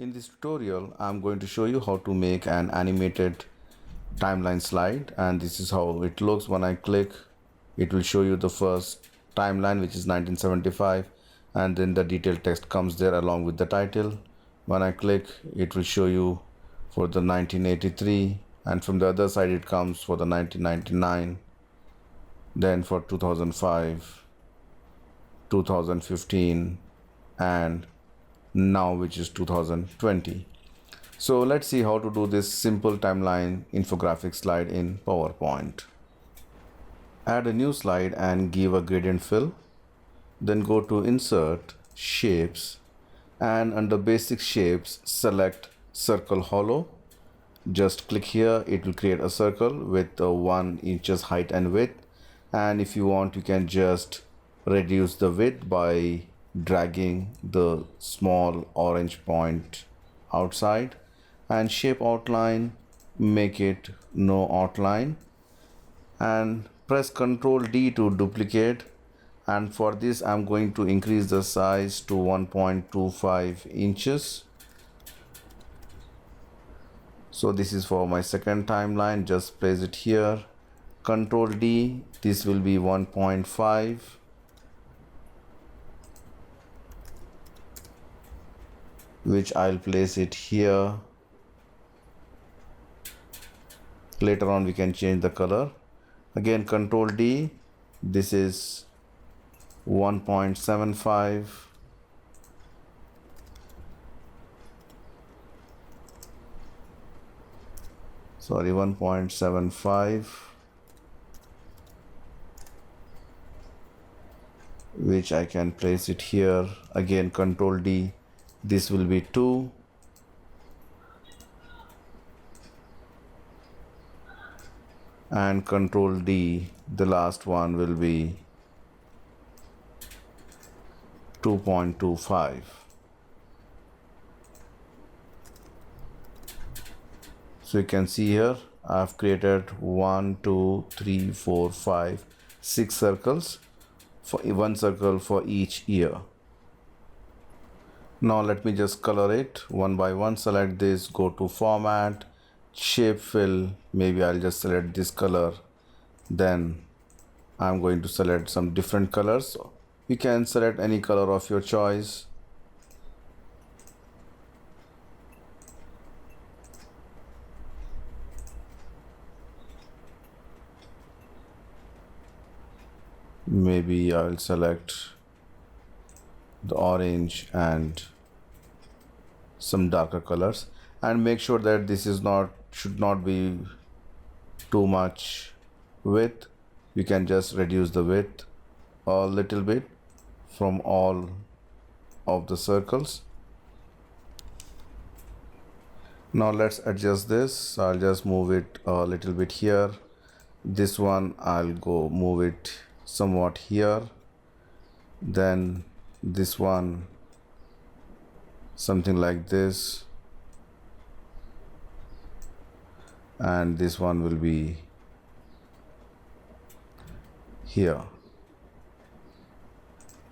In this tutorial, I'm going to show you how to make an animated timeline slide, and this is how it looks. When I click, it will show you the first timeline, which is 1975, and then the detailed text comes there along with the title. When I click, it will show you for the 1983, and from the other side it comes for the 1999, then for 2005, 2015, and now which is 2020. So let's see how to do this simple timeline infographic slide in PowerPoint. Add a new slide and give a gradient fill. Then go to Insert, Shapes, and under Basic Shapes, select Circle Hollow. Just click here, it will create a circle with 1 inches height and width. And if you want, you can just reduce the width by dragging the small orange point outside, and shape outline, make it no outline, and press Ctrl D to duplicate. And for this I'm going to increase the size to 1.25 inches. So this is for my second timeline. Just place it here, Ctrl D, this will be 1.5, which I'll place it here. Later on we can change the color. Again Ctrl D, this is 1.75, sorry 1.75, which I can place it here. Again Ctrl D, this will be 2, and Ctrl D, the last one will be 2.25. So you can see here I've created 1, 2, 3, 4, 5, 6 circles, for one circle for each ear. Now let me just color it one by one. Select this, go to Format, Shape Fill, maybe I'll just select this color. Then I'm going to select some different colors. You can select any color of your choice. Maybe I'll select the orange and some darker colors, and make sure that this is should not be too much width. You can just reduce the width a little bit from all of the circles. Now let's adjust this. I'll just move it a little bit here. This one I'll go move it somewhat here. Then this one something like this, and this one will be here,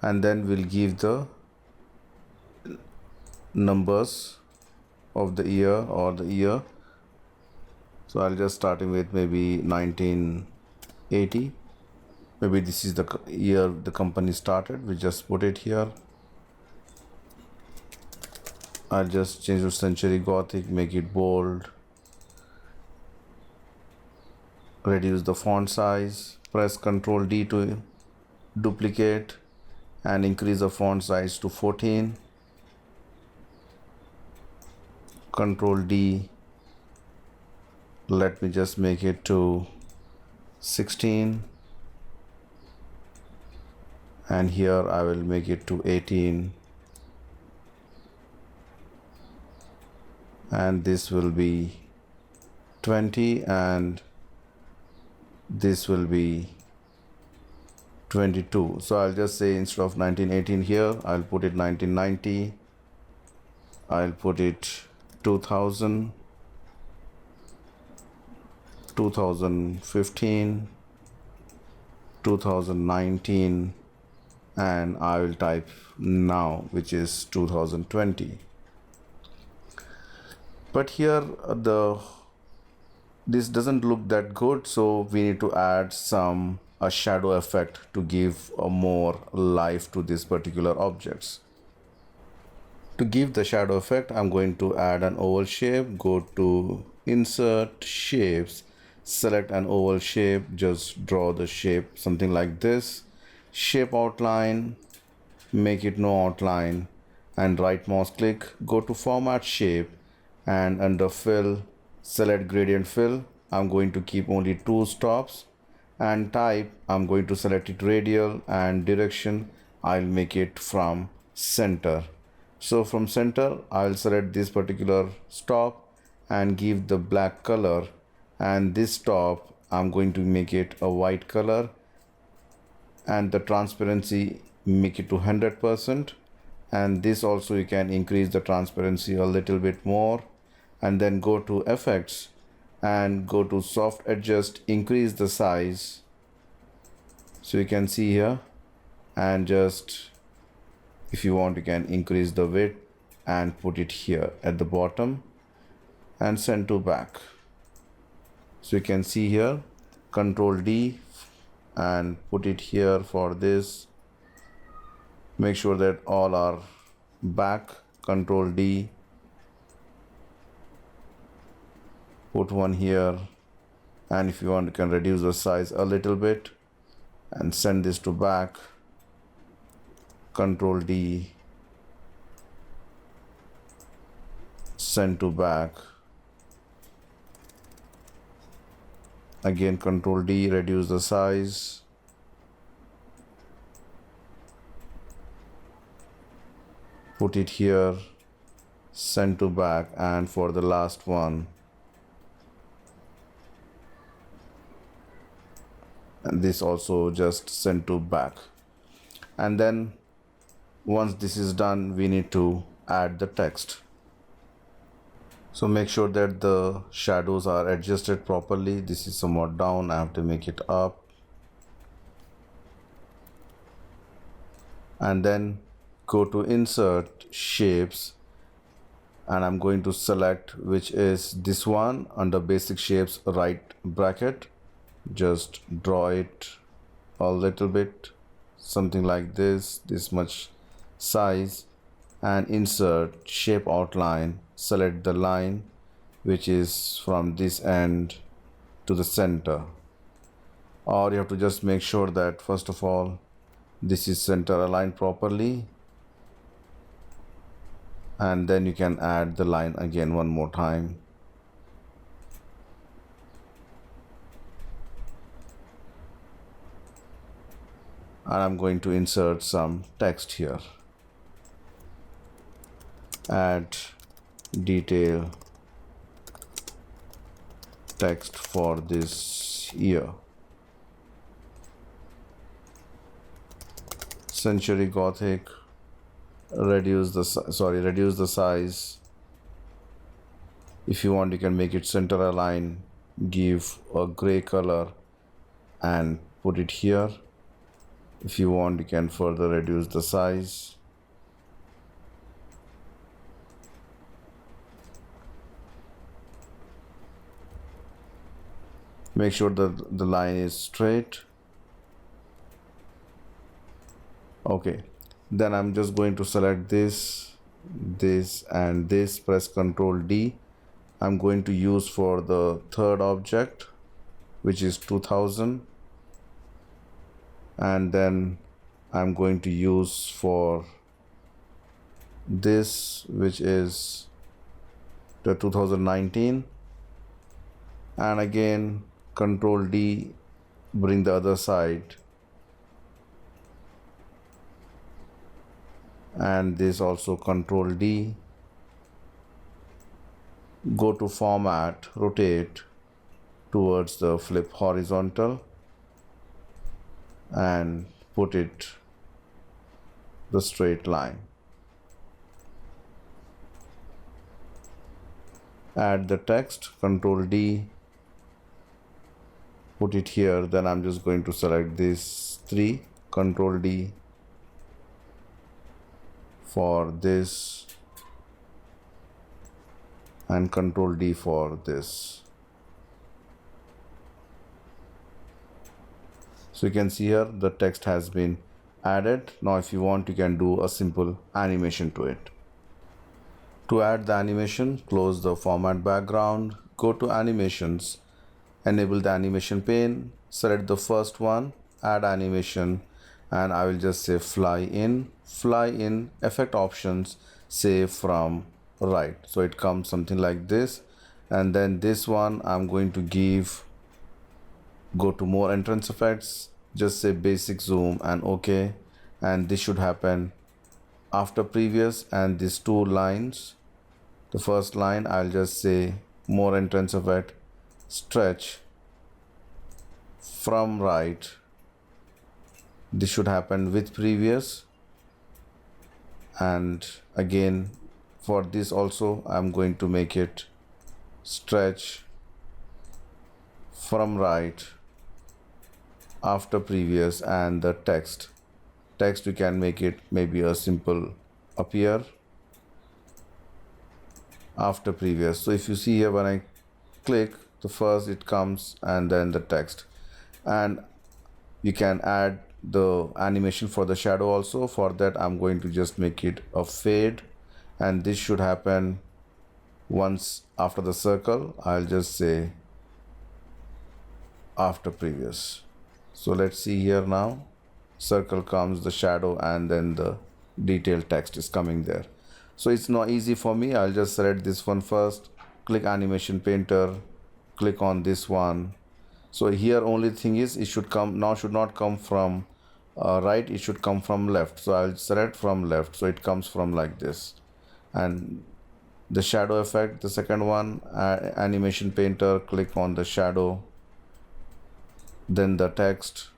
and then we'll give the numbers of the year or the year. So I'll just starting with maybe 1980. Maybe this is the year the company started. We just put it here. I'll just change to Century Gothic, make it bold, reduce the font size, press Ctrl D to duplicate, and increase the font size to 14. Ctrl D, let me just make it to 16, and here I will make it to 18, and this will be 20, and this will be 22. So I'll just say instead of 1918 here, I'll put it 1990, I'll put it 2000, 2015, 2019, and I will type now, which is 2020. But here this doesn't look that good, so we need to add a shadow effect to give a more life to these particular objects. To give the shadow effect, I'm going to add an oval shape. Go to insert shapes, select an oval shape, just draw the shape something like this. Shape outline, make it no outline, and right mouse click, go to format shape, and under fill, select gradient fill. I'm going to keep only two stops, and type, I'm going to select it radial, and direction, I'll make it from center. So from center, I'll select this particular stop and give the black color, and this stop I'm going to make it a white color, and the transparency make it to 100%, and this also you can increase the transparency a little bit more, and then go to effects and go to soft adjust, increase the size, so you can see here, and just if you want you can increase the width and put it here at the bottom and send to back. So you can see here, Control D and put it here for this. Make sure that all are back. Control D, put one here, and if you want you can reduce the size a little bit and send this to back. Control D, send to back. Again Control D, reduce the size. Put it here, send to back, and for the last one, and this also just send to back. And then once this is done, we need to add the text. So make sure that the shadows are adjusted properly. This is somewhat down, I have to make it up. And then go to insert shapes, and I'm going to select which is this one under basic shapes, right bracket. Just draw it a little bit, something like this much size, and insert shape outline. Select the line which is from this end to the center, or you have to just make sure that first of all this is center aligned properly, and then you can add the line again one more time. And I'm going to insert some text here. Add detail text for this year. Century Gothic, reduce the size. If you want you can make it center align, give a gray color and put it here. If you want you can further reduce the size. Make sure that the line is straight. Okay, then I'm just going to select this and this, press Ctrl D. I'm going to use for the third object, which is 2000, and then I'm going to use for this, which is the 2019, and again Ctrl D, bring the other side, and this also Ctrl D, go to format, rotate towards the flip horizontal and put it the straight line. Add the text, Ctrl D, put it here. Then I'm just going to select this 3, Ctrl D for this, and Control D for this. So you can see here the text has been added. Now if you want, you can do a simple animation to it. To add the animation, close the format background, go to animations, enable the animation pane, select the first one, add animation, and I will just say fly in effect options, say from right. So it comes something like this. And then this one I'm going to go to more entrance effects, just say basic zoom and OK. And this should happen after previous, and these two lines, the first line I'll just say more entrance effect, stretch from right. This should happen with previous, and again for this also I'm going to make it stretch from right after previous. And the text we can make it maybe a simple appear after previous. So if you see here, when I click the first, it comes and then the text. And you can add the animation for the shadow also. For that I'm going to just make it a fade, and this should happen once after the circle. I'll just say after previous. So let's see here now, circle comes, the shadow, and then the detailed text is coming there. So it's not easy for me. I'll just select this one first, click animation painter, click on this one. So here only thing is, it should come now, should not come from right, it should come from left. So I'll select from left, so it comes from like this. And the shadow effect, the second one, animation painter, click on the shadow, then the text,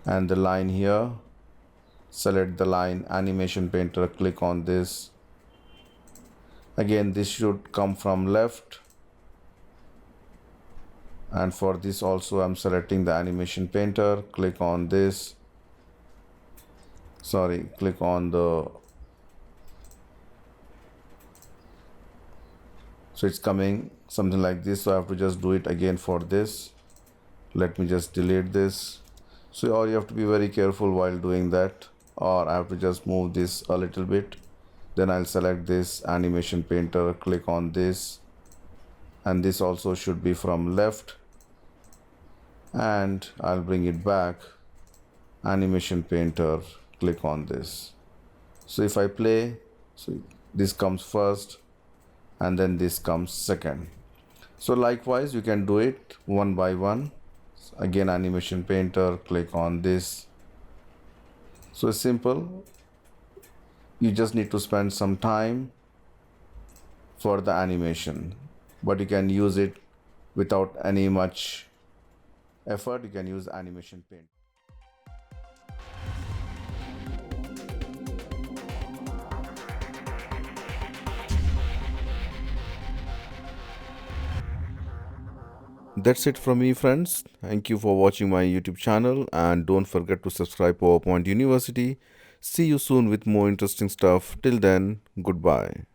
and the line here, select the line, animation painter, click on this. Again this should come from left, and for this also I'm selecting the animation painter, click on this, click on the, so it's coming something like this. So I have to just do it again for this. Let me just delete this. So or you have to be very careful while doing that, or I have to just move this a little bit. Then I'll select this animation painter, click on this, and this also should be from left, and I'll bring it back, animation painter, click on this. So if I play, so this comes first and then this comes second. So likewise you can do it one by one. Again animation painter, click on this. So it's simple. You just need to spend some time for the animation, but you can use it without any much effort. You can use animation paint. That's it from me, friends. Thank you for watching my YouTube channel, and don't forget to subscribe PowerPoint University. See you soon with more interesting stuff. Till then, goodbye.